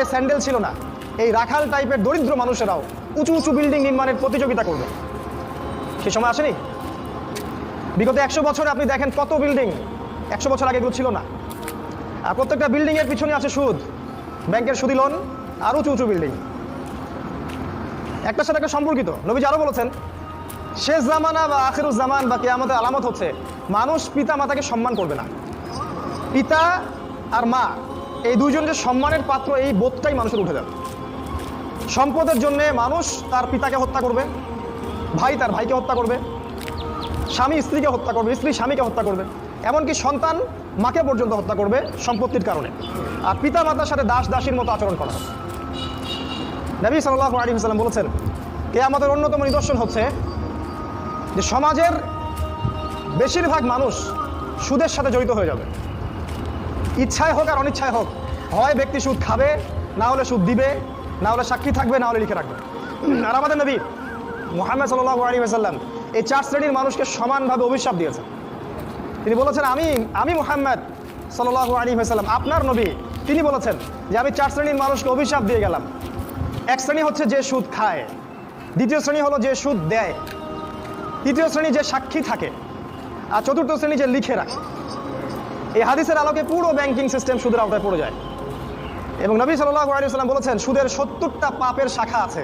পায়ে স্যান্ডেল ছিল না, এই রাখাল টাইপের দরিদ্র মানুষেরাও উঁচু উঁচু বিল্ডিং নির্মাণের প্রতিযোগিতা করবে। সে সময় আসেনি? বিগত 100 বছরে আপনি দেখেন কত বিল্ডিং, 100 বছর আগে এগুলো ছিল না। আর প্রত্যেকটা বিল্ডিংয়ের পিছনে আছে সুদ, ব্যাংকের সুদি লোন, আর উঁচু উঁচু বিল্ডিং, একটার সাথে একটা সম্পর্কিত। নবীজি আরও বলেছেন, শেষ জামানা বা আখিরুজ জামান বা কিয়ামতের আলামত হচ্ছে মানুষ পিতা মাতাকে সম্মান করবে না। পিতা আর মা এই দুইজন যে সম্মানের পাত্র, এই বোধটাই মানুষের উঠে যাবে। সম্পদের জন্যে মানুষ তার পিতাকে হত্যা করবে, ভাই তার ভাইকে হত্যা করবে, স্বামী স্ত্রীকে হত্যা করবে, স্ত্রী স্বামীকে হত্যা করবে, এমনকি সন্তান মাকে পর্যন্ত হত্যা করবে সম্পত্তির কারণে। আর পিতা মাতার সাথে দাস দাসীর মতো আচরণ করা হবে। নবী সাল্লাল্লাহু আলাইহি ওয়াসাল্লাম বলেছেন, কিয়ামতের অন্যতম নিদর্শন হচ্ছে যে সমাজের বেশিরভাগ মানুষ সুদের সাথে জড়িত হয়ে যাবে। ইচ্ছায় হোক আর অনিচ্ছায় হোক, হয় ব্যক্তি সুদ খাবে, না হলে সুদ দিবে, না হলে সাক্ষী থাকবে, না হলে লিখে রাখবে। আর আমাদের নবী মুহাম্মদ সাল্লাল্লাহু আলাইহি ওয়াসাল্লাম এই 4 শ্রেণীর মানুষকে সমানভাবে অভিশাপ দিয়েছেন। তিনি বলেছেন, আমি মুহাম্মদ সাল্লাল্লাহু আলাইহি ওয়াসাল্লাম আপনার নবী, তিনি বলেছেন যে আমি 4 শ্রেণীর মানুষকে অভিশাপ দিয়ে গেলাম। এক শ্রেণী হচ্ছে যে সুদ খায়, দ্বিতীয় শ্রেণী হলো যে সুদ দেয়, তৃতীয় শ্রেণী যে সাক্ষী থাকে, আর চতুর্থ শ্রেণী যে লিখে রাখে। এই হাদিসের আলোকে পুরো ব্যাংকিং সিস্টেম সুদের আওতায় পড়ে যায়। এবং নবী সাল্লাল্লাহু আলাইহি ওয়াসাল্লাম বলেছেন, সুদের 70টা পাপের শাখা আছে,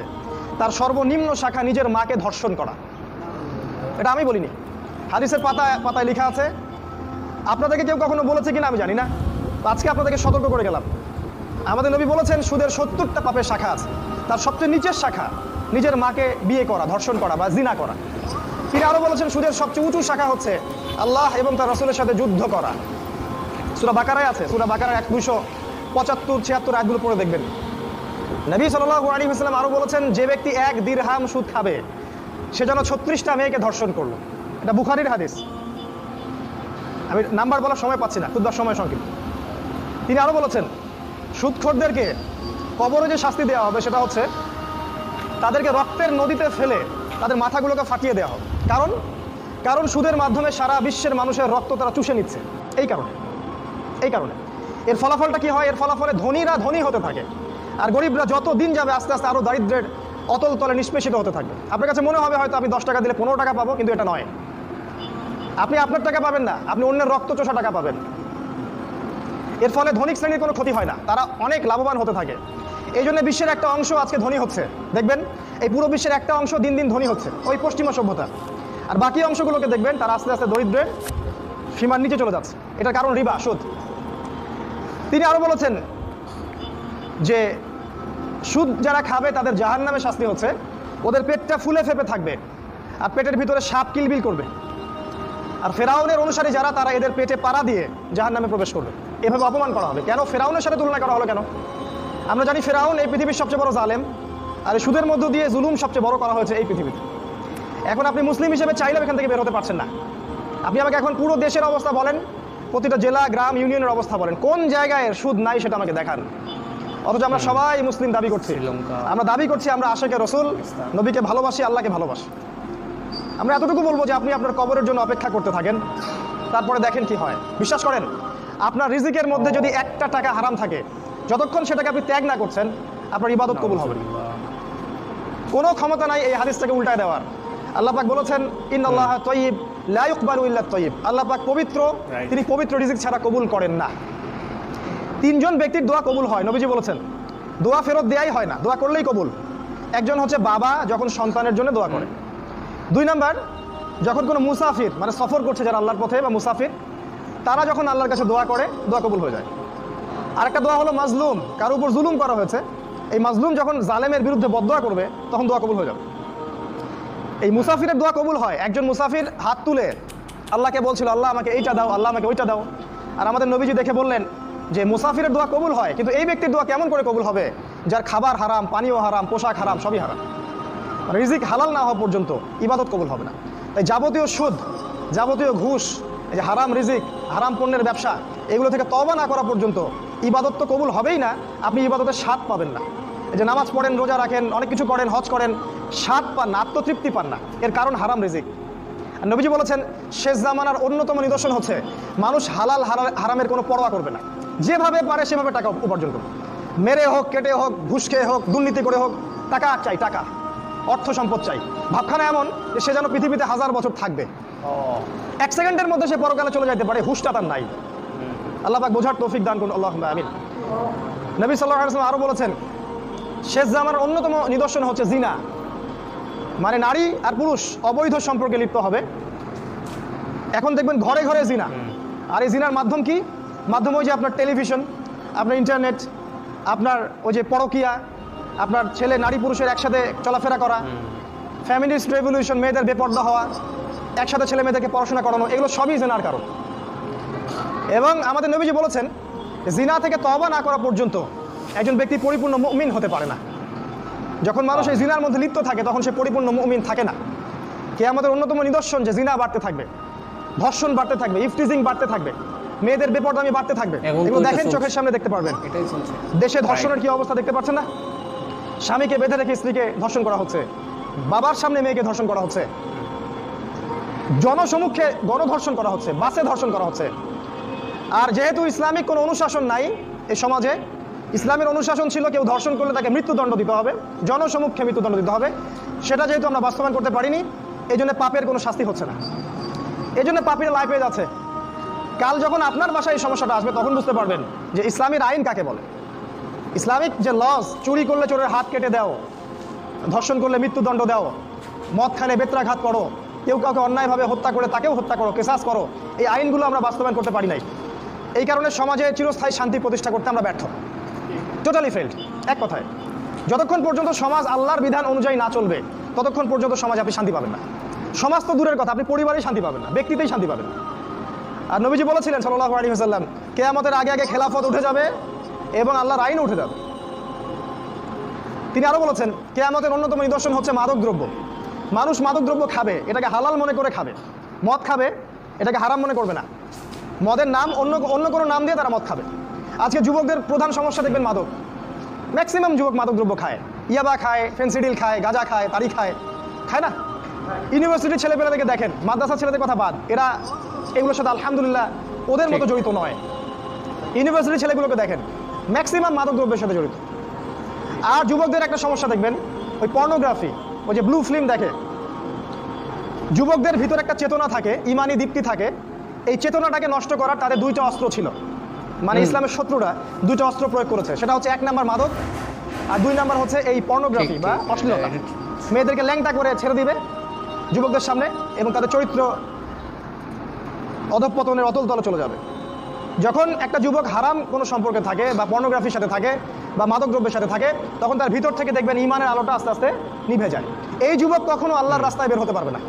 তার সর্বনিম্ন শাখা নিজের মাকে ধর্ষণ করা। এটা আমি বলিনি, হাদিসের পাতায় লেখা আছে। আপনাদেরকে কেউ কখনো বলেছে কিনা আমি জানি না, আজকে আপনাদেরকে সতর্ক করে গেলাম। আমাদের নবী বলেছেন সুদের 70টা পাপের শাখা আছে, তার সবচেয়ে নিচের শাখা নিজের মাকে বিয়ে করা, ধর্ষণ করা বা জিনা করা। তিনি আরও বলেছেন সুদের সবচেয়ে উঁচু শাখা হচ্ছে আল্লাহ এবং তার রাসূলের সাথে যুদ্ধ করা। সূরা বাকারায় আছে, সূরা বাকারার 275-76 আয়াতগুলো পড়ে দেখবেন। নবী সাল্লাল্লাহু আলাইহি ওয়াসাল্লাম আরও বলেছেন, যে ব্যক্তি 1 দিরহাম সুদ খাবে সে যেন 36টা মেয়েকে ধর্ষণ করলো। এটা বুখারীর হাদিস। আমি নাম্বার বলার সময় পাচ্ছি না, খুব সময় সংক্ষিপ্ত। তিনি আরও বলেছেন, সুদখোরদেরকে কবরে যে শাস্তি দেওয়া হবে সেটা হচ্ছে তাদেরকে রক্তের নদীতে ফেলে তাদের মাথাগুলোকে ফাটিয়ে দেওয়া হবে। কারণ সুদের মাধ্যমে সারা বিশ্বের মানুষের রক্ত তারা চুষে নিচ্ছে। এই কারণে এর ফলাফলটা কি হয়? এর ফলাফলে ধনীরা ধনী হতে থাকে, আর গরিবরা যত দিন যাবে আস্তে আস্তে আরও দারিদ্র্যের অতল তলে নিষ্পেষিত হতে থাকবে। আপনার কাছে মনে হবে হয়তো আমি 10 টাকা দিলে 15 টাকা পাবো, কিন্তু এটা নয়। আপনি আপনার টাকা পাবেন না, আপনি অন্যের রক্ত চোষা টাকা পাবেন। এর ফলে ধনিক শ্রেণীর কোনো ক্ষতি হয় না, তারা অনেক লাভবান হতে থাকে। এই জন্য বিশ্বের একটা অংশ আজকে ধনী হচ্ছে। দেখবেন এই পুরো বিশ্বের একটা অংশ দিন দিন ধনী হচ্ছে, ওই পশ্চিমা সভ্যতা। আর বাকি অংশগুলোকে দেখবেন তারা আস্তে আস্তে দরিদ্রের সীমার নিচে চলে যাচ্ছে। এটার কারণ রিবা, সুদ। তিনি আরও বলেছেন যে সুদ যারা খাবে তাদের জাহান্নামে শাস্তি হচ্ছে, ওদের পেটটা ফুলে ফেপে থাকবে আর পেটের ভিতরে সাপ কিলবিল করবে। আর ফেরাউনের অনুসারী যারা, তারা এদের পেটে পাড়া দিয়ে জাহান্নামে প্রবেশ করবে। এভাবে অপমান করা হবে। কেন ফেরাউনের সাথে তুলনা করা হলো কেন? আমরা জানি ফেরাউন এই পৃথিবীর সবচেয়ে বড় জালেম, আর এই সুদের মধ্য দিয়ে জুলুম সবচেয়ে বড় করা হয়েছে এই পৃথিবীতে। এখন আপনি মুসলিম হিসেবে চাইলেও এখান থেকে বের হতে পারছেন না। আপনি আমাকে এখন পুরো দেশের অবস্থা বলেন, প্রতিটা জেলা, গ্রাম, ইউনিয়নের অবস্থা বলেন, কোন জায়গায় সুদ নাই সেটা আমাকে দেখান। অথচ আমরা সবাই মুসলিম দাবি করছি, আমরা দাবি করছি আমরা আশিকে রাসূল, নবীকে ভালোবাসি, আল্লাহকে ভালোবাসি। আমরা এতটুকু বলবো যে আপনি আপনার কবরের জন্য অপেক্ষা করতে থাকেন, তারপরে দেখেন কি হয়। বিশ্বাস করেন, আপনার রিজিকের মধ্যে যদি 1টা টাকা হারাম থাকে, যতক্ষণ সেটাকে আপনি ত্যাগ না করছেন, আপনার ইবাদত কবুল হবে না। কোনো ক্ষমতা নাই এই হাদিসটাকে উল্টায় দেওয়ার। আল্লাহ পাক বলেছেন, ইন্নাল্লাহা তাইয়্যিব লা ইকবালু ইল্লা তাইয়্যিব। আল্লাহ পাক পবিত্র, তিনি পবিত্র রিজিক ছাড়া কবুল করেন না। 3 জন ব্যক্তির দোয়া কবুল হয়, নবীজি বলেছেন। দোয়া ফেরত দেয়াই হয় না, দোয়া করলেই কবুল। একজন হচ্ছে বাবা যখন সন্তানের জন্য দোয়া করে। 2 নাম্বার, যখন কোনো মুসাফির মানে সফর করছে যারা আল্লাহর পথে বা মুসাফির, তারা যখন আল্লাহর কাছে দোয়া করে, দোয়া কবুল হয়ে যায়। আরেকটা দোয়া হলো মাজলুম, কারো উপর জুলুম করা হয়েছে, এই মাজলুম যখন জালেমের বিরুদ্ধে বদদোয়া করবে তখন দোয়া কবুল হয়ে যাবে। এই মুসাফিরের দোয়া কবুল হয়। একজন মুসাফির হাত তুলে আল্লাহকে বলছিল, আল্লাহ আমাকে এইটা দাও, আল্লাহ আমাকে ওইটা দাও। আর আমাদের নবীজি দেখে বললেন যে মুসাফিরের দোয়া কবুল হয়, কিন্তু এই ব্যক্তির দোয়া কেমন করে কবুল হবে যার খাবার হারাম, পানীয় হারাম, পোশাক হারাম, সবই হারাম। রিজিক হালাল না হওয়া পর্যন্ত ইবাদত কবুল হবে না। তাই যাবতীয় সুদ, যাবতীয় ঘুষ, এই যে হারাম রিজিক, হারাম পণ্যের ব্যবসা, এগুলো থেকে তওবা না করা পর্যন্ত ইবাদত তো কবুল হবেই না, আপনি ইবাদতের স্বাদ পাবেন না। এই যে নামাজ পড়েন, রোজা রাখেন, অনেক কিছু করেন, হজ করেন, স্বাদ পান না, আত্মতৃপ্তি পান না। এর কারণ হারাম রিজিক। আর নবীজি বলেছেন, শেষ জামানার অন্যতম নিদর্শন হচ্ছে মানুষ হালাল হারামের কোনো পরোয়া করবে না, যেভাবে পারে সেভাবে টাকা উপার্জন করবে। মেরে হোক, কেটে হোক, ঘুষ খেয়ে হোক, দুর্নীতি করে হোক, টাকা চাই, টাকা, অর্থ সম্পদ চাই। ভাবখানা এমন যে সে যেন পৃথিবীতে 1000 বছর থাকবে, 1 সেকেন্ডের মধ্যে সে পরকালে চলে যেতে পারে, হুশটা তার নাই। আল্লাহ পাক বোঝার তৌফিক দান করুন, আল্লাহুম্মা আমিন। নবী সাল্লাল্লাহু আলাইহি ওয়াসাল্লাম আরো বলেছেন, শেষ জামানার অন্যতম নিদর্শন হচ্ছে জিনা, মানে নারী আর পুরুষ অবৈধ সম্পর্কে লিপ্ত হবে। এখন দেখবেন ঘরে ঘরে জিনা। আর এই জিনার মাধ্যম কি? মাধ্যম ওই যে আপনার টেলিভিশন, আপনার ইন্টারনেট, আপনার ওই যে পরকিয়া, আপনার ছেলে নারী পুরুষের একসাথে চলাফেরা করা, ফ্যামিলিস্ট রেভলিউশন, মেয়েদের বেপর্দা হওয়া, একসাথে ছেলে মেয়েদেরকে পড়াশোনা করানো, এগুলো সবই জিনার কারণ। এবং আমাদের নবীজি বলেছেন, জিনা থেকে তওবা না করা পর্যন্ত একজন ব্যক্তি পরিপূর্ণ মুমিন হতে পারে না। যখন মানুষ এই জিনার মধ্যে লিপ্ত থাকে তখন সে পরিপূর্ণ মুমিন থাকে না। কিয়ামতের অন্যতম নিদর্শন যে জিনা বাড়তে থাকবে, ধর্ষণ বাড়তে থাকবে, ইফটিজিং বাড়তে থাকবে, মেয়েদের বেপরদামি বাড়তে থাকবে। এগুলো দেখেন, চোখের সামনে দেখতে পারবেন। দেশে ধর্ষণের কি অবস্থা দেখতে পাচ্ছেন না? স্বামীকে বেঁধে রেখে স্ত্রীকে ধর্ষণ করা হচ্ছে, বাবার সামনে মেয়েকে ধর্ষণ করা হচ্ছে, জনসমক্ষে গণধর্ষণ করা হচ্ছে, বাসে ধর্ষণ করা হচ্ছে। আর যেহেতু ইসলামিক কোনো অনুশাসন নাই এই সমাজে, ইসলামের অনুশাসন ছিল কেউ ধর্ষণ করলে তাকে মৃত্যুদণ্ড দিতে হবে, জনসমক্ষে মৃত্যুদণ্ড দিতে হবে। সেটা যেহেতু আমরা বাস্তবায়ন করতে পারিনি, এই জন্য পাপের কোনো শাস্তি হচ্ছে না, এই জন্য পাপীরা লাইফ পেয়ে যাচ্ছে। কাল যখন আপনার বাসায় এই সমস্যাটা আসবে তখন বুঝতে পারবেন যে ইসলামের আইন কাকে বলে। ইসলামিক যে লস, চুরি করলে চোরের হাত কেটে দাও, ধর্ষণ করলে মৃত্যুদণ্ড দাও, মদ খানে বেত্রাঘাত করো, কেউ কাউকে অন্যায়ভাবে হত্যা করে তাকেও হত্যা করো, কেসাস করো, এই আইনগুলো আমরা বাস্তবায়ন করতে পারি নাই। এই কারণে সমাজে চিরস্থায়ী শান্তি প্রতিষ্ঠা করতে আমরা ব্যর্থ, টোটালি ফেল্ড। এক কথায়, যতক্ষণ পর্যন্ত সমাজ আল্লাহর বিধান অনুযায়ী না চলবে ততক্ষণ পর্যন্ত সমাজে আপনি শান্তি পাবেন না। সমাজ তো দূরের কথা, আপনি পরিবারেই শান্তি পাবেন না, ব্যক্তিতেই শান্তি পাবেন না। আর নবীজি বলেছিলেন সাল্লাল্লাহু আলাইহি ওয়াসাল্লাম, কিয়ামতের আগে আগে খেলাফত উঠে যাবে এবং আল্লাহর আইন উঠে যাবে। তিনি আরো বলেছেন, কিয়ামতের অন্যতম নিদর্শন হচ্ছে মাদক দ্রব্য। মানুষ মাদক দ্রব্য খাবে, এটাকে হালাল মনে করে খাবে। মদ খাবে, এটাকে হারাম মনে করবে না। মদের নাম অন্য কোনো নাম দিয়ে তারা মদ খাবে। আজকে যুবকদের প্রধান সমস্যা দেখবেন মাদক। ম্যাক্সিমাম যুবক মাদক দ্রব্য খায়, ইয়াবা খায়, ফেন্সিডিল খায়, গাঁজা খায়, তারি খায়, খায় না? ইউনিভার্সিটির ছেলেপেলেদেরকে দেখেন, মাদ্রাসার ছেলেদের কথা বাদ, এরা এগুলোর সাথে আলহামদুলিল্লাহ ওদের মতো জড়িত নয়। ইউনিভার্সিটির ছেলেগুলোকে দেখেন, ম্যাক্সিমাম মাদক দ্রব্যের সাথে জড়িত। আর যুবকদের একটা সমস্যা দেখবেন, ওই পর্নোগ্রাফি, ওই যে ব্লু ফিল্ম দেখে। যুবকদের ভিতর একটা চেতনা থাকে, ইমানি দীপ্তি থাকে, এই চেতনাটাকে নষ্ট করার তাদের 2টা অস্ত্র ছিল। মানে ইসলামের শত্রুরা 2টা অস্ত্র প্রয়োগ করেছে, সেটা হচ্ছে 1 নাম্বার মাদক, আর 2 নাম্বার হচ্ছে এই পর্নোগ্রাফি বা অশ্লীলতা। মেয়েদেরকে ল্যাংটা করে ছেড়ে দিবে যুবকদের সামনে এবং তাদের চরিত্র অধঃপতনের অতল তলে চলে যাবে। যখন একটা যুবক হারাম কোনো সম্পর্কে থাকে বা পর্নোগ্রাফির সাথে থাকে বা মাদক দ্রব্যের সাথে থাকে, তখন তার ভিতর থেকে দেখবেন ইমানের আলোটা আস্তে আস্তে নিভে যায়। এই যুবক কখনো আল্লাহর রাস্তায় বের হতে পারবে না।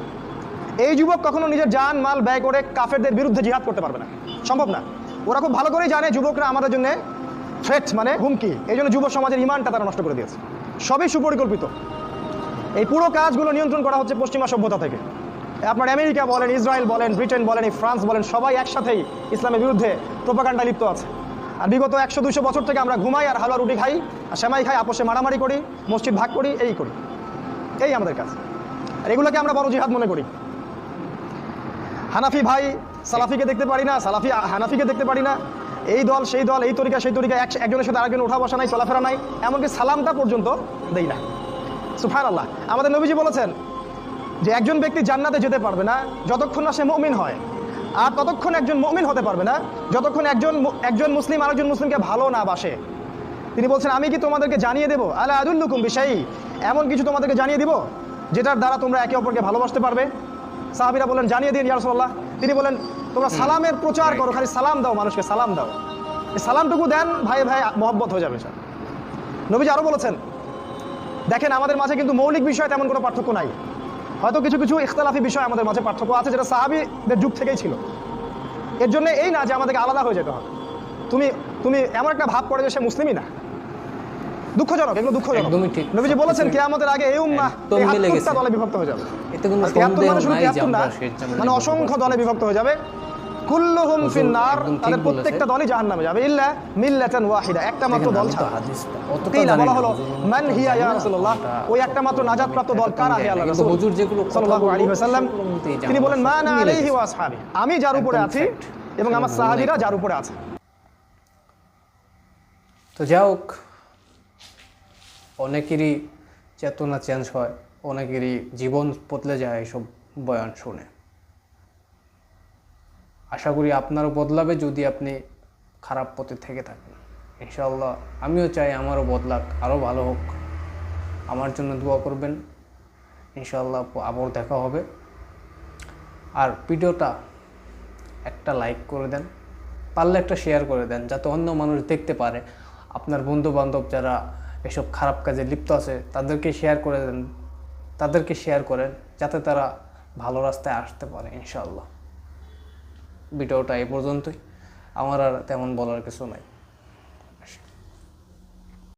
এই যুবক কখনো নিজের জান মাল ব্যয় করে কাফেরদের বিরুদ্ধে জিহাদ করতে পারবে না, সম্ভব না। ওরা খুব ভালো করেই জানে যুবকরা আমাদের জন্য থ্রেট, মানে হুমকি। এই জন্য যুব সমাজের ইমানটা তারা নষ্ট করে দিয়েছে। সবই সুপরিকল্পিত। এই পুরো কাজগুলো নিয়ন্ত্রণ করা হচ্ছে পশ্চিমা সভ্যতা থেকে। আপনার আমেরিকা বলেন, ইসরায়েল বলেন, ব্রিটেন বলেন, ফ্রান্স বলেন, সবাই একসাথেই ইসলামের বিরুদ্ধে প্রোপাগান্ডা লিপ্ত আছে। আর বিগত 100-200 বছর থেকে আমরা ঘুমাই আর হালুয়া রুটি খাই আর সেমাই খাই, আপোষে মারামারি করি, মসজিদ ভাগ করি, এই করি, এই আমাদের কাজ। আর এগুলোকে আমরা বড় জিহাদ মনে করি। হানাফি ভাই সালাফিকে দেখতে পারি না, সালাফি হানাফিকে দেখতে পারি না, এই দল সেই দল, এই তরিকা সেই তরিকা, একজনের সাথে আরেকজন ওঠা বসা নাই, চলাফেরা নাই, এমনকি সালামটা পর্যন্ত দেই না। সুবহানাল্লাহ। আমাদের নবীজি বলেছেন যে একজন ব্যক্তি জান্নাতে যেতে পারবে না যতক্ষণ না সে মুমিন হয়, আর ততক্ষণ একজন মুমিন হতে পারবে না যতক্ষণ একজন মুসলিম আরেকজন মুসলিমকে ভালো না বাসে। তিনি বলছেন, আমি কি তোমাদেরকে জানিয়ে দেবো, আলা আদুল্লুকুম বিশাইই, এমন কিছু তোমাদেরকে জানিয়ে দিব যেটার দ্বারা তোমরা একে অপরকে ভালোবাসতে পারবে? সাহাবীরা বলেন, জানিয়ে দিন ইয়া রাসূলুল্লাহ। তিনি বলেন, তোমরা সালামের প্রচার করো, খালি সালাম দাও, মানুষকে সালাম দাও। এই সালামটুকু দেন, ভাই ভাই মহব্বত হয়ে যাবে। নবীজি আরো বলেছেন, দেখেন আমাদের মাঝে কিন্তু মৌলিক বিষয় তেমন কোনো পার্থক্য নাই। হয়তো কিছু কিছু ইখতিলাফি বিষয় আমাদের মাঝে পার্থক্য আছে, যেটা সাহাবীদের যুগ থেকেই ছিল। এর জন্য এই না যে আমাদেরকে আলাদা হয়ে যেতে হবে। তুমি এমন একটা ভাব পড়ে যে সে মুসলিমই না, দুঃখজনক, এগুলো দুঃখজনক। একদমই ঠিক। নবীজি বলেছেন কিয়ামতের আগে এই উম্মাহ 73টা দলে বিভক্ত হয়ে যাবে। এতে কোনো 73 মানে শুধু সন্দেহ নাই যে 73 না, আমরা মানে অসংখ্য দলে বিভক্ত হয়ে যাবে। কুল্লুহুম ফিন্নার, তাদের প্রত্যেকটা দলই জাহান্নামে যাবে, ইল্লা মিল্লাতান ওয়াহিদা, একটা মাত্র দল ছাড়া। কিলা বলা হলো, মান হিয়া ইয়া রাসূলুল্লাহ, ওই একটা মাত্র নাজাতপ্রাপ্ত দল কারা হে আল্লাহর রাসূল হুজুর যেগুলো সাল্লাল্লাহু আলাইহি ওয়াসাল্লাম, তিনি বলেন, মা আনা আলাইহি ওয়া আসহাবি, আমি যার উপরে আছি এবং আমার সাহাবীরা যার উপরে আছে। তো যাই হোক, অনেকেরই চেতনা চেঞ্জ হয়, অনেকেরই জীবন বদলে যায় এসব বয়ান শুনে। আশা করি আপনারও বদলাবে যদি আপনি খারাপ পথে থেকে থাকেন। ইনশাআল্লাহ আমিও চাই আমারও বদলাক, আরও ভালো হোক। আমার জন্য দোয়া করবেন। ইনশাআল্লাহ আবার দেখা হবে। আর ভিডিওটা একটা লাইক করে দেন, পারলে একটা শেয়ার করে দেন, যাতে অন্য মানুষ দেখতে পারে। আপনার বন্ধু বান্ধব যারা এসব খারাপ কাজে লিপ্ত আছে তাদেরকে শেয়ার করে দেন, তাদেরকে শেয়ার করেন, যাতে তারা ভালো রাস্তায় আসতে পারে। ইনশাআল্লাহ ভিডিওটা এই পর্যন্তই, আমার আর তেমন বলার কিছু নাই।